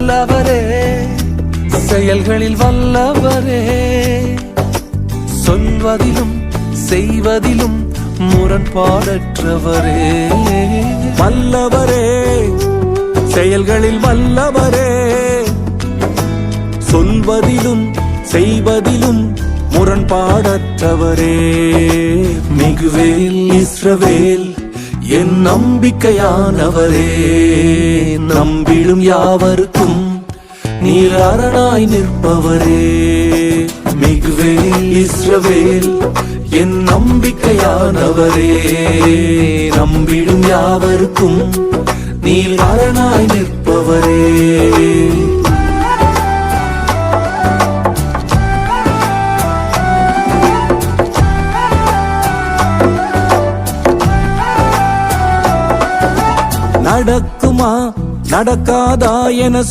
வல்லவரே, செயல்களில் வல்லவரே, சொல்வதிலும் செய்வதிலும் முரண்பாடற்றவரே. வல்லவரே, செயல்களில் வல்லவரே, சொல்வதிலும் செய்வதிலும் முரண்பாடற்றவரே. மிகுவேல் இஸ்ரவேல் என் நம்பிக்கையானவரே, நம்பிடும் யாவருக்கும் நீர் அரணாய் நிற்பவரே. மிகுவேல் இஸ்ரவேல் என் நம்பிக்கையானவரே, நம்பிடும் யாவருக்கும் நீர் அரணாய் நிற்பவரே. நடக்குமா நடக்காதா என